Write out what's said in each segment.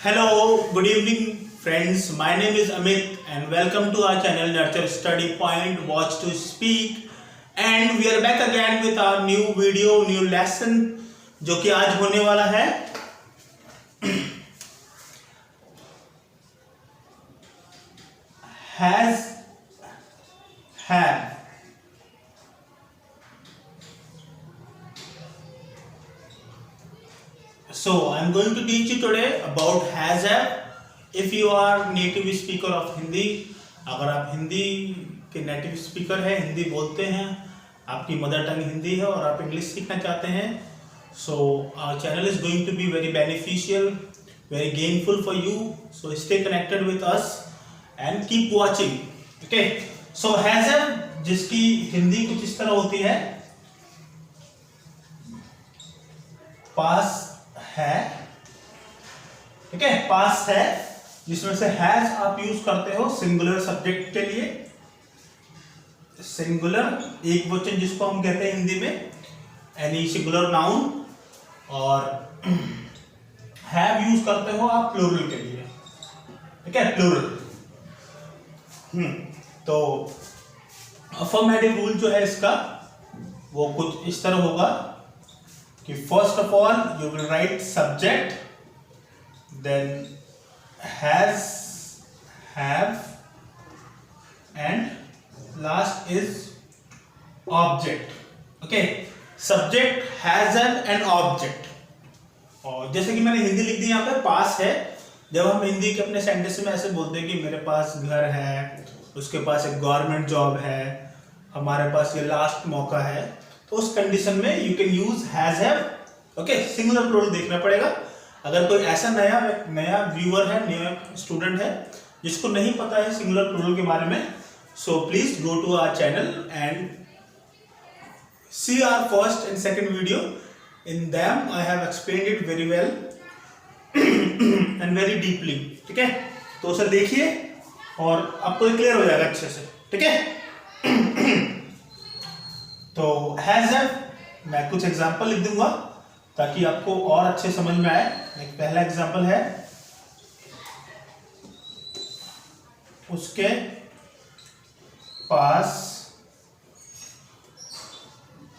Hello, good evening friends. My name is Amit and welcome to our channel Nurture Study Point Watch to Speak, and we are back again with our new video, new lesson जो कि आज होने वाला है has, have. So I'm going to teach you today about has, have. If you are native speaker of Hindi, अगर आप हिंदी के native speaker हैं, हिंदी बोलते हैं, आपकी मदर टंग हिंदी है और आप इंग्लिश सीखना चाहते हैं, so our channel is going to be very beneficial, very gainful for you. So stay connected with us and keep watching. Okay. So has, have जिसकी हिंदी कुछ इस तरह होती है, पास है, ठीक है, पास है, जिसमें से हैज आप यूज करते हो सिंगुलर सब्जेक्ट के लिए, सिंगुलर एक वचन जिसको हम कहते हैं हिंदी में एनी सिंगुलर नाउन, और हैव यूज करते हो आप प्लूरल के लिए, ठीक है, प्लूरल। तो अफर्मेटिव रूल जो है इसका वो कुछ इस तरह होगा कि first of all you will write subject, then has, have, and last is object. Okay, subject, has, and object. और जैसे कि मैंने हिंदी लिख दी यहाँ पे, पास है। जब हम हिंदी के अपने सेंटेंस में ऐसे बोलते हैं कि मेरे पास घर है, उसके पास एक गवर्नमेंट जॉब है, हमारे पास ये लास्ट मौका है, तो उस कंडीशन में you can use has, have. Okay, singular plural देखना पड़ेगा। अगर कोई ऐसा नया व्यूअर है, नया स्टूडेंट है जिसको नहीं पता है सिंगुलर प्लूरल के बारे में, so please go to our channel and see our first and second video. In them I have explained it very well and very deeply, ठीक है। तो उसे देखिए और आपको क्लियर हो जाएगा अच्छे से, ठीक है। तो हैज, हैव मैं कुछ एग्जांपल लिख दूंगा ताकि आपको और अच्छे समझ में आए। एक पहला एग्जांपल है, उसके पास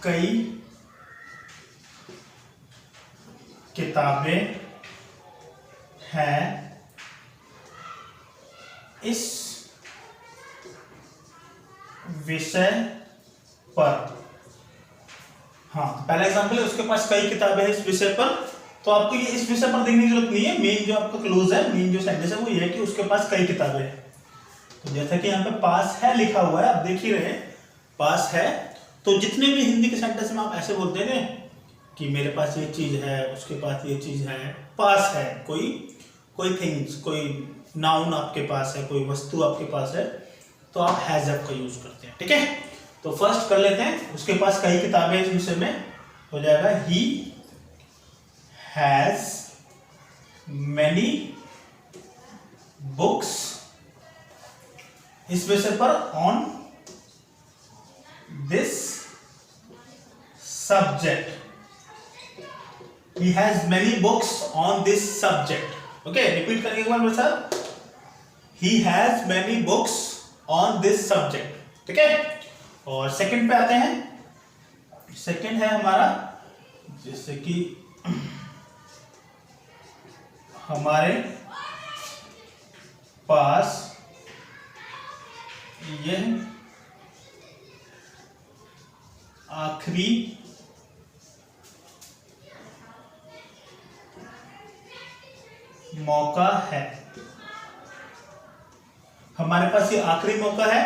कई किताबें हैं, इस विषय पर। हाँ, पहला एग्जांपल है, उसके पास कई किताबें हैं इस विषय पर। तो आपको ये इस विषय पर देखने की जरूरत नहीं है, मेन जो आपका क्लोज है, मेन जो सेंटेंस है वो ये है कि उसके पास कई किताबें हैं। तो जैसा कि यहाँ पे पास है लिखा हुआ है, आप देख ही रहे हैं, पास है। तो जितने भी हिंदी के सेंटेंस में आप ऐसे बोलते हैं कि मेरे पास ये चीज है, उसके पास ये चीज है, पास है, कोई थिंग्स, कोई नाउन आपके पास है, कोई वस्तु आपके पास है, तो आप हैज, हैव का यूज करते हैं, ठीक है। तो फर्स्ट कर लेते हैं, उसके पास कई किताबें इस विषय में, हो जाएगा ही हैज मैनी बुक्स इस विषय पर on this subject. He has many books on this subject. Okay, repeat करेंगे एक बार मेरे साथ, he has many books on this subject, ठीक है। और सेकंड पे आते हैं। सेकंड है हमारा, जैसे कि हमारे पास यह आखिरी मौका है। हमारे पास ये आखिरी मौका है।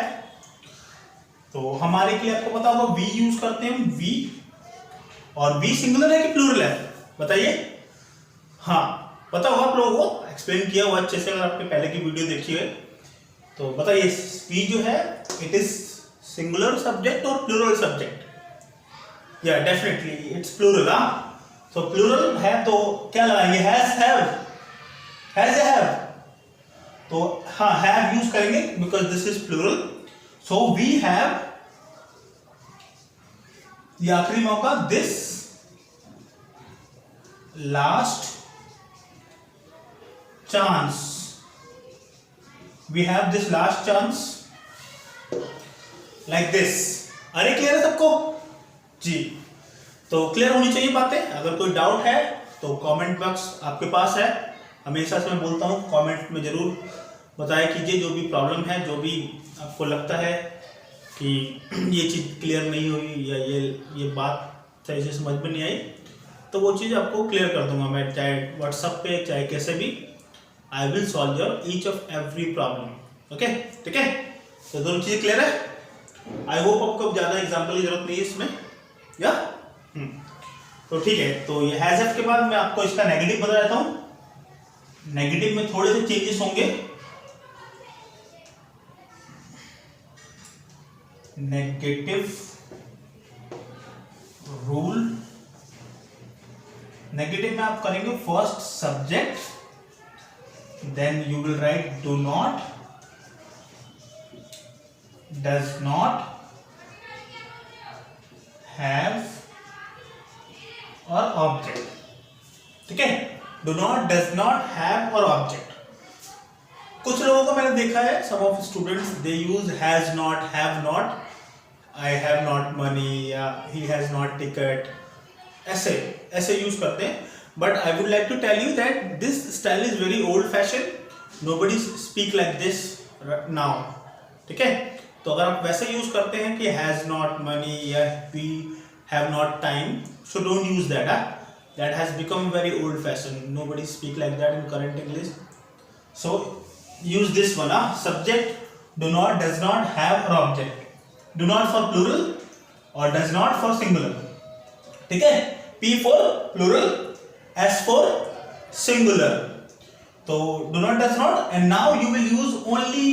तो हमारे के लिए आपको पता होगा वी यूज करते हैं, वी। और वी सिंगुलर है कि प्लूरल है, बताइए। हाँ, पता होगा आप लोगों को, एक्सप्लेन किया हुआ अच्छे से, अगर आपने पहले की वीडियो देखी है तो बताइए, वी जो है इट इज सिंगुलर सब्जेक्ट और प्लूरल सब्जेक्ट? या डेफिनेटली इट्स प्लूरल। हाँ, तो प्लूरल है तो क्या लगाएंगे, हैज, हैव, हैज, हैव। तो हाँ, हैव यूज करेंगे because this is plural. So we have, ये आखिरी मौका, this last chance. We have this last chance like this. अरे क्लियर है सबको जी? तो क्लियर होनी चाहिए बातें। अगर कोई डाउट है तो कमेंट बॉक्स आपके पास है, हमेशा से मैं बोलता हूँ कमेंट में जरूर बताया कीजिए जो भी प्रॉब्लम है, जो भी आपको लगता है कि ये चीज़ क्लियर नहीं हुई या ये बात सही से समझ में नहीं आई, तो वो चीज़ आपको क्लियर कर दूंगा मैं, चाहे व्हाट्सएप पे चाहे कैसे भी। I will solve your each of every problem. Okay, ठीक है? तो दोनों चीज़ें क्लियर है। आई होप आपको ज़्यादा एग्जाम्पल की जरूरत नहीं है इसमें, या तो ठीक है। तो ये हैज हैव के बाद मैं आपको इसका नेगेटिव बता देता हूँ। नेगेटिव में थोड़े से चेंजेस होंगे। नेगेटिव रूल, नेगेटिव में आप करेंगे first subject, then you will write do not, does not, have और ऑब्जेक्ट। ठीक है? Do not, does not, have और ऑब्जेक्ट। कुछ लोगों को मैंने देखा है, some of students they use has not, have not, I have not money या ही हैज नॉट टिकट, ऐसे यूज करते हैं। But I would like to tell you that this style is very old fashion, nobody speak like this now. ठीक है? तो अगर आप वैसे यूज करते हैं कि हैज नॉट मनी या we have not time, so don't use that. That has become very old fashioned, nobody speak like that in current English. So use this one, subject, do not, does not, have or object. Do not for plural or does not for singular. ठीक है? P for plural, S for singular. तो do not, does not, and now you will use only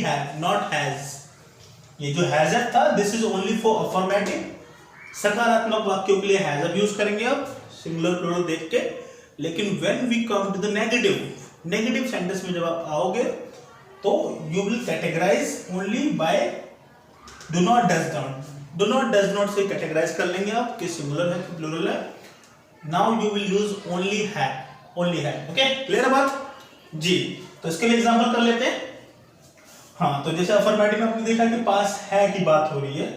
have, not has. ये जो has था, this is only for affirmative, सकारात्मक वाक्यों के लिए हैज अब यूज करेंगे आप सिंगुलर प्लूरल देख के। लेकिन when we come to the negative sentence में जब आप आओगे तो you will categorise only by do not, does not. Do not, does not से कैटेगराइज कर लेंगे आप कि सिंगुलर है कि प्लूरल है। Now you will use only have. Okay, clear है बात जी? तो इसके लिए एग्जांपल कर लेते हैं। हाँ, तो जैसे अफर्मेटिव में आपने देखा कि पास है की बात हो रही है,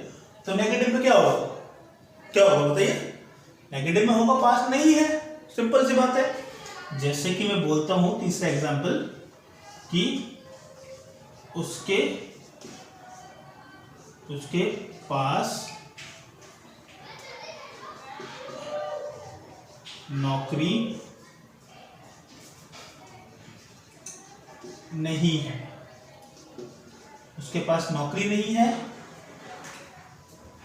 तो नेगेटिव में क्या होगा बताइए? नेगेटिव में होगा पास नहीं है, सिंपल सी बात है। जैसे कि मैं बोलता हूं तीसरा एग्जांपल कि उसके पास नौकरी नहीं है। उसके पास नौकरी नहीं है,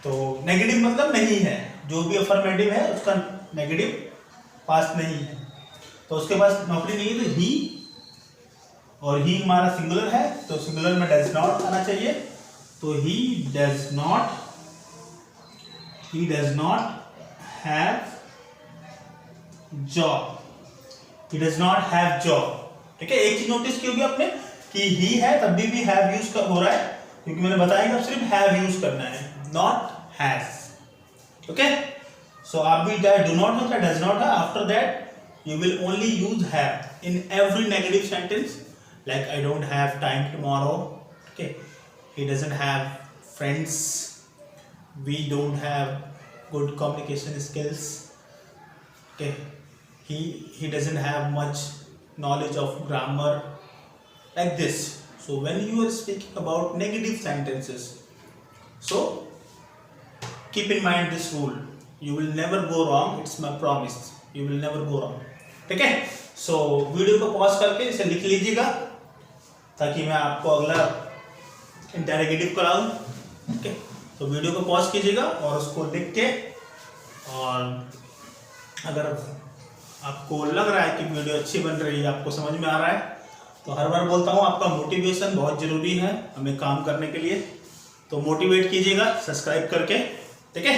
तो नेगेटिव मतलब नहीं है, जो भी अफर्मेटिव है उसका नेगेटिव पास नहीं है। तो उसके पास नौकरी नहीं है तो ही, और ही हमारा सिंगुलर है तो सिंगुलर में डज नॉट आना चाहिए। तो he does not have job, he does not have job. ठीक है? एक चीज नोटिस की होगी आपने कि ही है तब भी हैव यूज हो रहा है, क्योंकि मैंने बताया कि अब सिर्फ हैव यूज करना है, नॉट has. Okay, so आप भी चाहे do not हो चाहे does not है, after that you will only use have in every negative sentence, like I don't have time tomorrow. Okay, he doesn't have friends, we don't have good communication skills. Okay, he doesn't have much knowledge of grammar, like this. So when you are speaking about negative sentences, so keep in mind this rule, you will never go wrong, it's my promise, you will never go wrong. ठीक है? So video को pause करके इसे लिख लीजिएगा ताकि मैं आपको अगला इंटरोगेटिव कराऊं। ठीक है? तो वीडियो को पॉज कीजिएगा और उसको लिख के, और अगर आपको लग रहा है कि वीडियो अच्छी बन रही है, आपको समझ में आ रहा है, तो हर बार बोलता हूँ आपका मोटिवेशन बहुत जरूरी है हमें काम करने के लिए। तो मोटिवेट कीजिएगा सब्सक्राइब करके। ठीक है?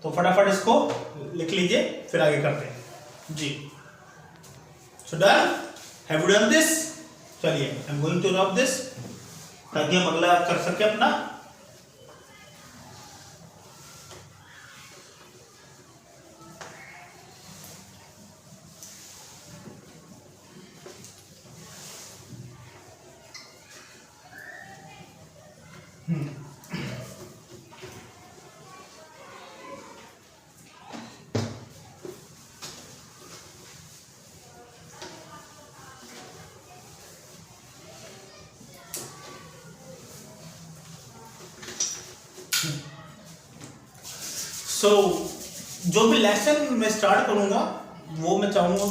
तो फटाफट इसको लिख लीजिए, फिर आगे करते हैं जी। So done, have you done this? चलिए, I am going to rub this ताकि हम अगला कर सके अपना। जो भी लेसन मैं स्टार्ट करूंगा वो मैं चाहूंगा,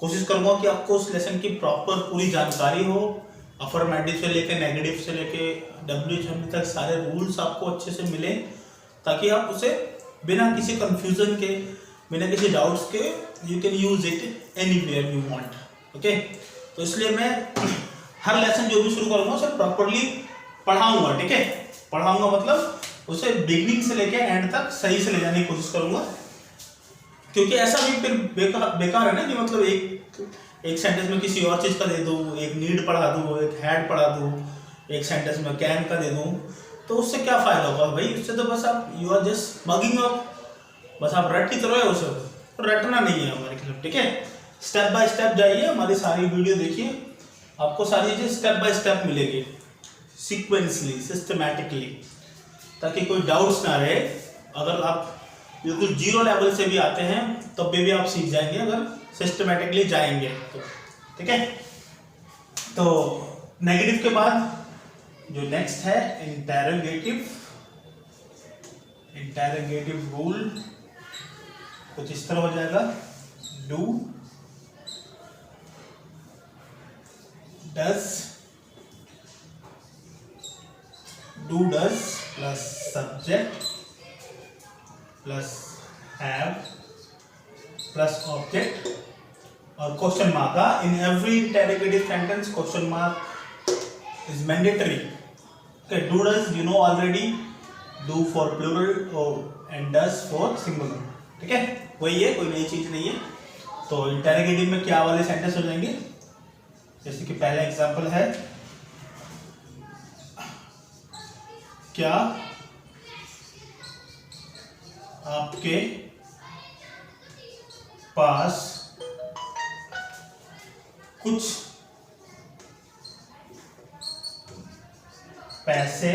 कोशिश करूंगा कि आपको उस लेसन की प्रॉपर पूरी जानकारी हो, अफर्मेटिव से लेके नेगेटिव से लेके WH तक सारे रूल्स आपको अच्छे से मिले, ताकि आप उसे बिना किसी कंफ्यूजन के, बिना किसी डाउट्स के you can use it anywhere you want. Okay, तो इसलिए मैं हर लेसन जो भी शुरू करूंगा उसे प्रॉपरली पढ़ाऊंगा। ठीक है, पढ़ाऊंगा मतलब उसे बिगनिंग से लेके एंड तक सही से ले जाने की कोशिश करूंगा, क्योंकि ऐसा भी फिर बेकार है ना कि मतलब एक सेंटेंस में किसी और चीज का दे दूं, एक नीड पढ़ा दूं, एक हैड पढ़ा दूं, एक सेंटेंस में कैन का दे दूं, तो उससे क्या फायदा होगा भाई? उससे तो बस आप you are just mugging up, बस आप रट ही तो रहे हो, उसे रटना नहीं है हमारे खिलाफ। ठीक है, स्टेप बाय स्टेप जाइए, हमारी सारी वीडियो देखिए, आपको सारी चीजें स्टेप बाय स्टेप मिलेगी, सीक्वेंसली, सिस्टमैटिकली, ताकि कोई डाउट्स ना रहे। अगर आप बिल्कुल जीरो लेवल से भी आते हैं तब भी आप सीख जाएंगे अगर सिस्टमैटिकली जाएंगे तो। ठीक है, तो नेगेटिव के बाद जो नेक्स्ट है इंटेरोगेटिव रूल कुछ इस तरह हो जाएगा, do, does plus subject plus have plus object और question mark. In every interrogative sentence question mark is mandatory. Okay, do does you know already, do for plural and does for singular। ठीक है, वही है, कोई नई चीज नहीं है। तो इंटेरोगेटिव में क्या वाले सेंटेंस हो जाएंगे, जैसे कि पहला एग्जांपल है, क्या आपके पास कुछ पैसे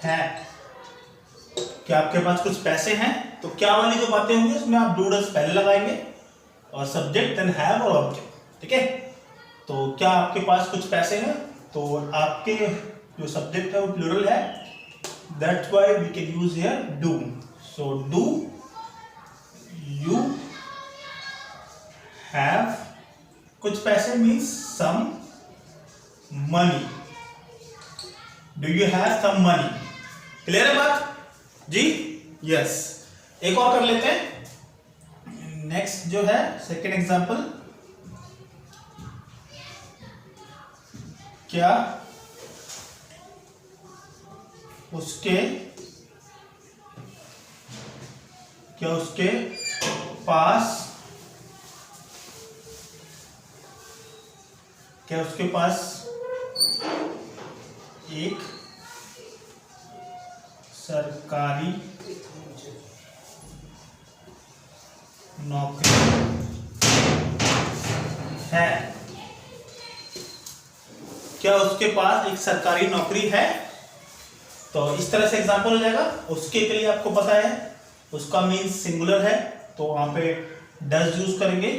हैं? क्या आपके पास कुछ पैसे हैं? तो क्या वाली जो बातें होंगी उसमें आप डू डज पहले लगाएंगे और सब्जेक्ट देन हैव और ऑब्जेक्ट। ठीक है, तो क्या आपके पास कुछ पैसे हैं, तो आपके जो सब्जेक्ट है वो प्लूरल है, that's why we can use here do. So do you have कुछ पैसे means some money. Do you have some money? Clear है बात जी? यस, एक और कर लेते हैं। नेक्स्ट जो है सेकेंड एग्जांपल, क्या उसके पास एक सरकारी नौकरी है? क्या उसके पास एक सरकारी नौकरी है? तो इस तरह से एग्जांपल हो जाएगा। उसके लिए आपको पता है उसका मीन्स सिंगुलर है, तो वहां पे डज यूज करेंगे।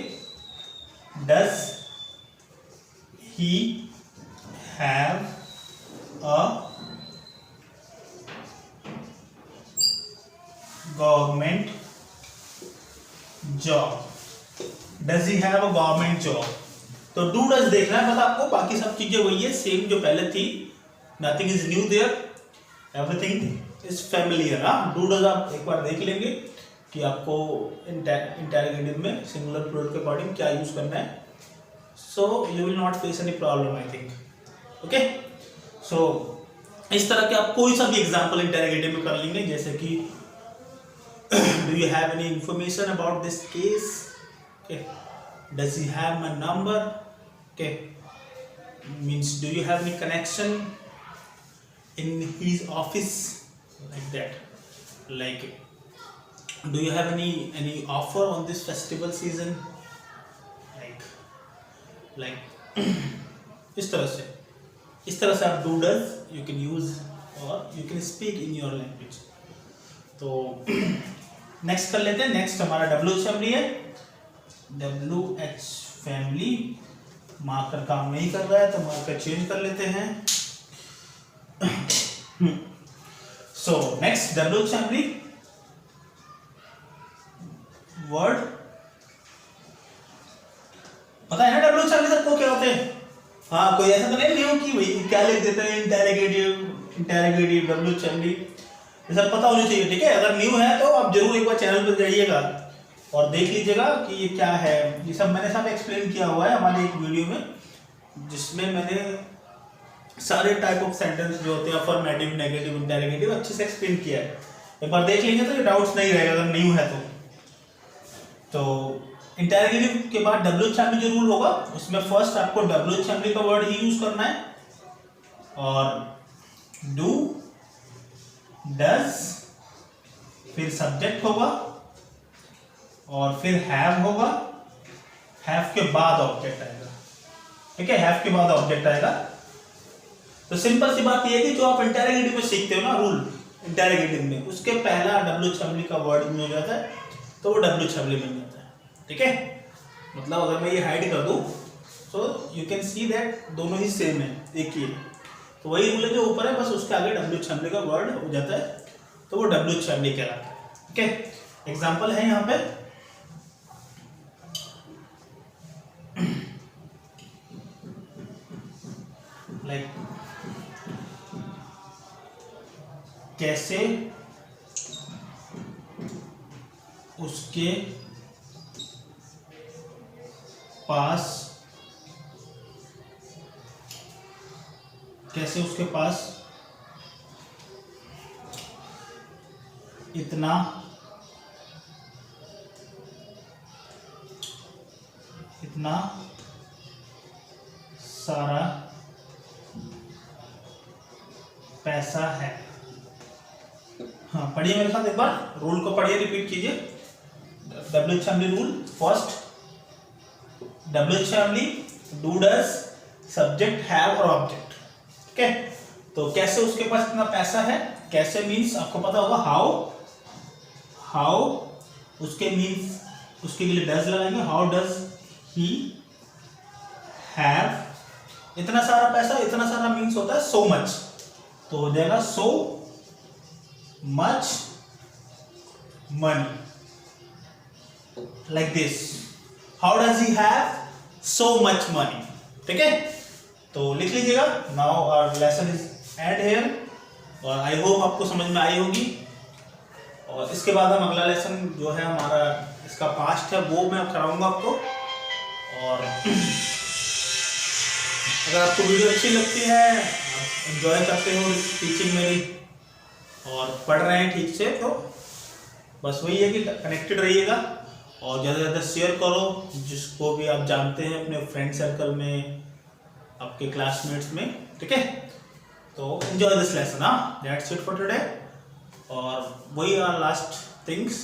Does he have a government job? Does he have a government job? तो डू डज देखना है बस आपको, बाकी सब चीजें वही है, सेम जो पहले थी, nothing is new there, everything is familiar. Do does आप एक बार देख लेंगे कि आपको इंटेरोगेटिव में सिंगुलर प्लूरल के अकॉर्डिंग क्या यूज करना है, so you will not face any problem I think. Okay, so इस तरह के आप कोई सा भी एग्जांपल इंटेरोगेटिव में कर लेंगे, जैसे कि do you have any information about this case? Okay, does he have my number? Okay, means do you have any connection in his office, like that, like do you have any offer on this festival season, like इस तरह से आप do does you can use और you can speak in your language. तो next कर लेते हैं। Next हमारा WH फैमिली है। WH फैमिली, मार्कर काम नहीं कर रहा है तो मार्कर चेंज कर लेते हैं। So next WH family word, पता है ना WH फैमिली सबको क्या होते हैं? हाँ, कोई ऐसा तो नहीं हो कि भाई क्या लिख देते हैं इंटेरोगेटिव WH फैमिली, ये सब पता होनी चाहिए, ठीक है। अगर न्यू है तो आप जरूर एक बार चैनल पर जाइएगा और देख लीजिएगा कि ये क्या है। ये सब मैंने सब एक्सप्लेन किया हुआ है हमारे एक वीडियो में, जिसमें मैंने सारे टाइप ऑफ सेंटेंस जो होते हैं अफर्मेटिव, नेगेटिव, इंटेरोगेटिव अच्छे से एक्सप्लेन किया है। एक बार देख लेंगे तो ये डाउट्स नहीं रहेगा अगर न्यू है तो इंटेरोगेटिव के बाद WH फैमिली जरूर होगा। उसमें फर्स्ट आपको WH फैमिली का वर्ड ही यूज करना है, और डू, डज, फिर सब्जेक्ट होगा और फिर हैव होगा। हैव के बाद ऑब्जेक्ट आएगा, ठीक है। हैव के बाद ऑब्जेक्ट आएगा। तो सिंपल सी बात यह है कि जो आप इंटेरोगेटिव में सीखते हो ना रूल, इंटेरोगेटिव में उसके पहला WH फैमिली का वर्ड यूज हो जाता है तो वो WH फैमिली बन जाता है, ठीक है। मतलब अगर मैं ये हाइड कर दूं तो यू कैन सी दैट दोनों ही सेम है, एक ही है। तो वही रूल है जो ऊपर है, बस उसके आगे WH फैमिली का वर्ड हो जाता है तो वो WH फैमिली कहलाता है, ठीक है। एग्जांपल है यहाँ पे, लाइक कैसे उसके पास इतना सारा पैसा है। हाँ, पढ़िए मेरे साथ एक बार, रूल को पढ़िए, रिपीट कीजिए। WH family rule, first WH family do, does, subject, have और ऑब्जेक्ट, ठीक है। तो कैसे उसके पास इतना पैसा है, कैसे मीन्स आपको पता होगा हाउ उसके मीन्स, उसके लिए डज लगाएंगे। हाउ डज ही हैव इतना सारा पैसा, इतना सारा मीन्स होता है सो मच, तो हो जाएगा so much money, like this. How does he have so much money, ठीक है। तो लिख लीजिएगा। Now our lesson is end here, और आई होप आपको समझ में आई होगी। और इसके बाद हम अगला लेसन जो है हमारा इसका पास्ट है वो मैं कराऊंगा आपको। और अगर आपको वीडियो अच्छी लगती है, आप एंजॉय करते हो टीचिंग मेरी और पढ़ रहे हैं ठीक से, तो बस वही है कि कनेक्टेड रहिएगा और ज़्यादा से ज़्यादा शेयर करो जिसको भी आप जानते हैं अपने फ्रेंड सर्कल में, आपके क्लासमेट्स में, ठीक है। तो एंजॉय दिस लेसन, हाँ, दैट्स इट फॉर टुडे। और वही are last things,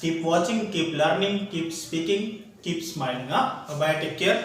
keep watching, keep learning, keep speaking, keep smiling, हाँ। Bye, take care.